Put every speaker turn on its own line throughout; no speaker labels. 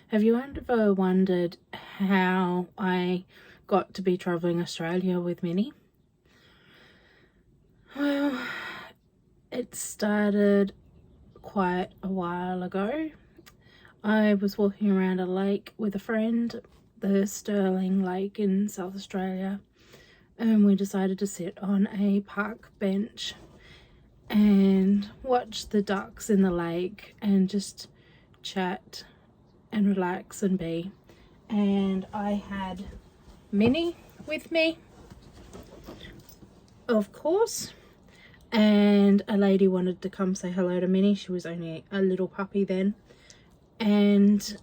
Have you ever wondered how I got to be travelling Australia with Minnie? Well, it started quite a while ago. I was walking around a lake with a friend, the Stirling Lake in South Australia, and we decided to sit on a park bench and watch the ducks in the lake and just chat and relax and be. And I had Minnie with me, of course, and a lady wanted to come say hello to Minnie. She was only a little puppy then, and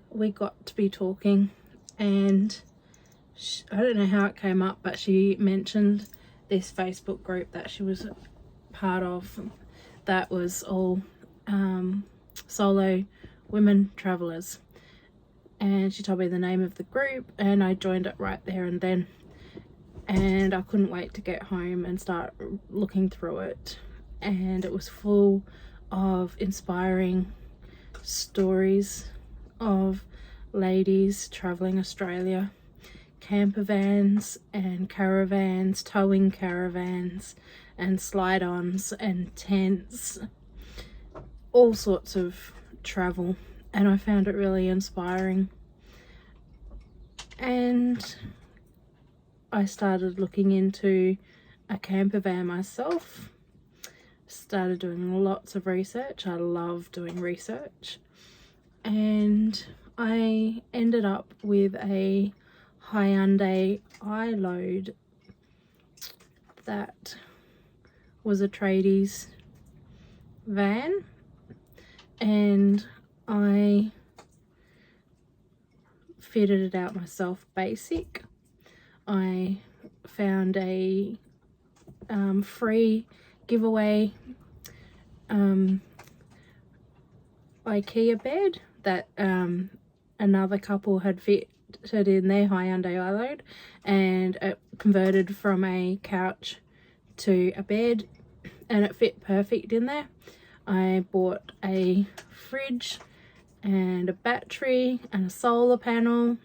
we got to be talking, and I don't know how it came up, but she mentioned this Facebook group that she was part of that was all solo women travellers, and she told me the name of the group, and I joined it right there and then, and I couldn't wait to get home and start looking through it. And it was full of inspiring stories of ladies travelling Australia, camper vans and caravans, towing caravans and slide-ons and tents, all sorts of travel, and I found it really inspiring. And I started looking into a camper van myself, started doing lots of research. I love doing research, and I ended up with a Hyundai iLoad that was a tradies van, and I fitted it out myself basic. I found a free giveaway IKEA bed that another couple had fitted in their Hyundai iLoad, and it converted from a couch to a bed, and it fit perfect in there. I bought a fridge and a battery and a solar panel,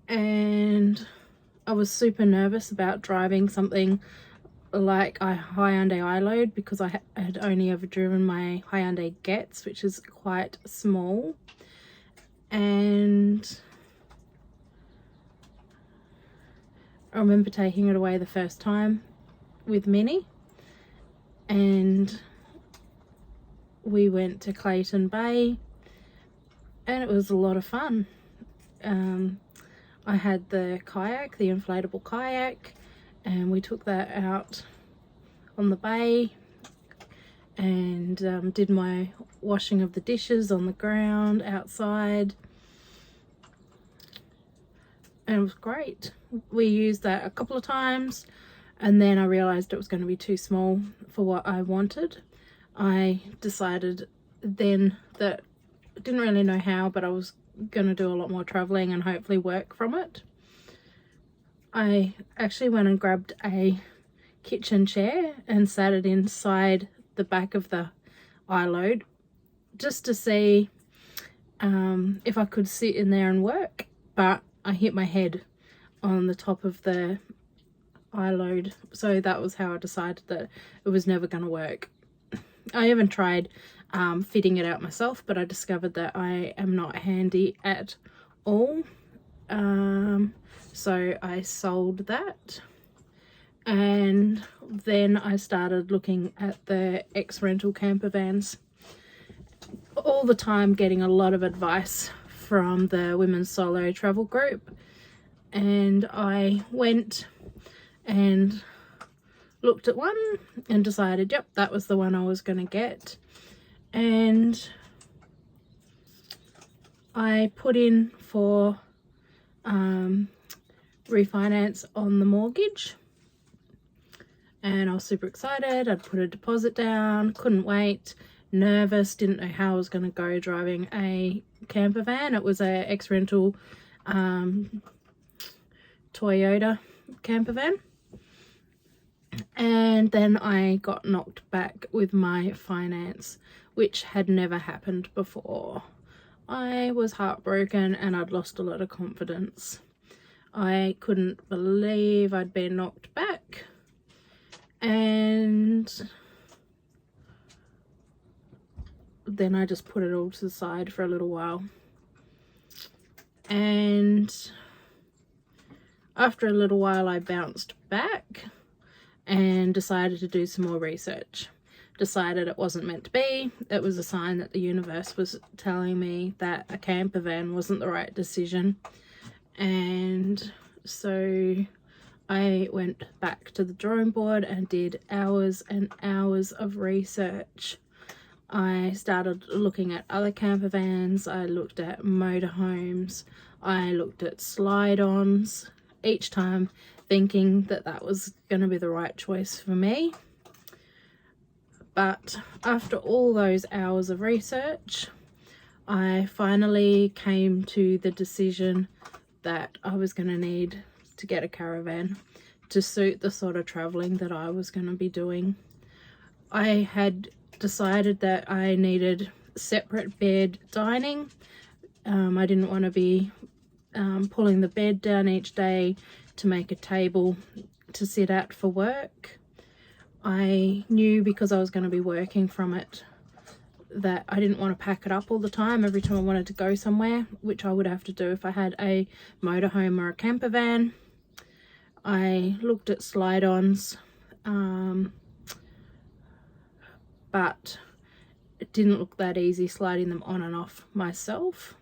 and I was super nervous about driving something like a Hyundai iLoad because I had only ever driven my Hyundai Getz, which is quite small. And I remember taking it away the first time with Minnie, and we went to Clayton Bay, and it was a lot of fun. I had the kayak, the inflatable kayak, and we took that out on the bay and did my washing of the dishes on the ground outside, and it was great. We used that a couple of times, and then I realized it was going to be too small for what I wanted. I decided then that I didn't really know how, but I was going to do a lot more traveling and hopefully work from it. I actually went and grabbed a kitchen chair and sat it inside the back of the iLoad just to see if I could sit in there and work, but I hit my head on the top of the iLoad, so that was how I decided that it was never going to work. I even tried fitting it out myself, but I discovered that I am not handy at all, so I sold that. And then I started looking at the ex-rental camper vans, all the time getting a lot of advice from the women's solo travel group, and I went and looked at one and decided, yep, that was the one I was going to get. And I put in for refinance on the mortgage, and I was super excited. I'd put a deposit down, couldn't wait, nervous, didn't know how I was going to go driving a camper van. It was a ex-rental Toyota camper van. And then I got knocked back with my finance, which had never happened before. I was heartbroken and I'd lost a lot of confidence. I couldn't believe I'd been knocked back. And then I just put it all to the side for a little while. And after a little while I bounced back and decided to do some more research. Decided it wasn't meant to be. It was a sign that the universe was telling me that a camper van wasn't the right decision. And so I went back to the drawing board and did hours and hours of research. I started looking at other camper vans, I looked at motorhomes, I looked at slide-ons, each time thinking that that was going to be the right choice for me. But after all those hours of research, I finally came to the decision that I was going to need to get a caravan to suit the sort of traveling that I was going to be doing. I had decided that I needed separate bed dining. I didn't want to be pulling the bed down each day to make a table to sit at for work. I knew, because I was going to be working from it, that I didn't want to pack it up all the time every time I wanted to go somewhere, which I would have to do if I had a motorhome or a camper van. I looked at slide-ons, but it didn't look that easy sliding them on and off myself.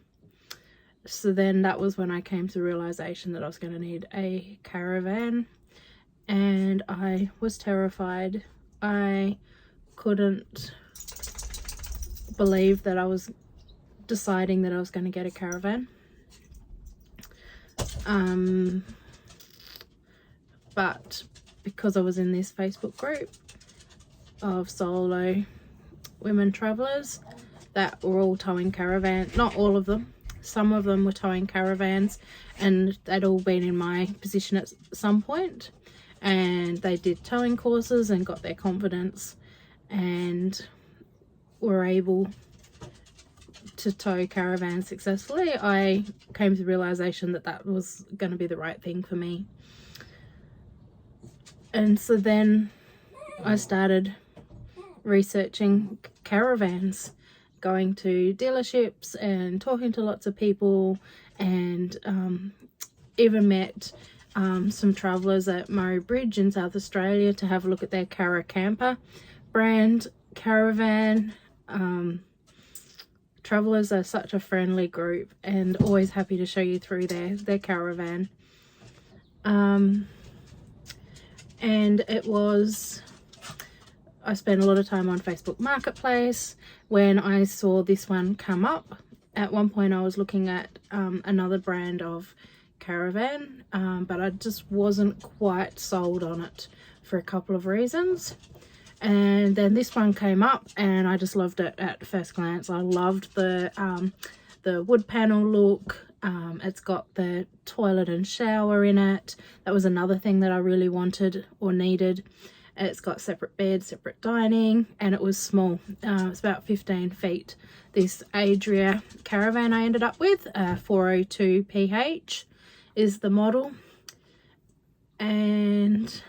So then that was when I came to the realization that I was going to need a caravan, and I was terrified. I couldn't believe that I was deciding that I was going to get a caravan. But because I was in this Facebook group of solo women travelers that were all towing caravans, not all of them, some of them were towing caravans, and they'd all been in my position at some point, and they did towing courses and got their confidence and were able to tow caravans successfully. I came to the realization that that was going to be the right thing for me. And so then I started researching caravans, going to dealerships and talking to lots of people, and even met some travellers at Murray Bridge in South Australia to have a look at their Cara Camper brand caravan. Travellers are such a friendly group and always happy to show you through their caravan. And it was, I spent a lot of time on Facebook Marketplace when I saw this one come up. At one point I was looking at another brand of caravan, but I just wasn't quite sold on it for a couple of reasons. And then this one came up and I just loved it at first glance. I loved the wood panel look. It's got the toilet and shower in it. That was another thing that I really wanted or needed. It's got separate beds, separate dining, and it was small. It's about 15 feet. This Adria caravan I ended up with, 402 PH is the model. And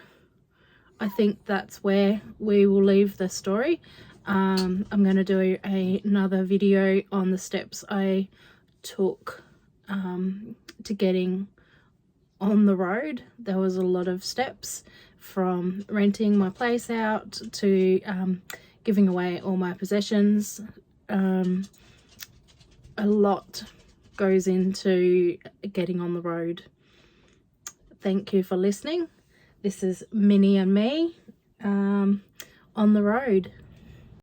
I think that's where we will leave the story. I'm going to do another video on the steps I took to getting on the road. There was a lot of steps, from renting my place out to giving away all my possessions. A lot goes into getting on the road. Thank you for listening. This is Minnie and Me on the road.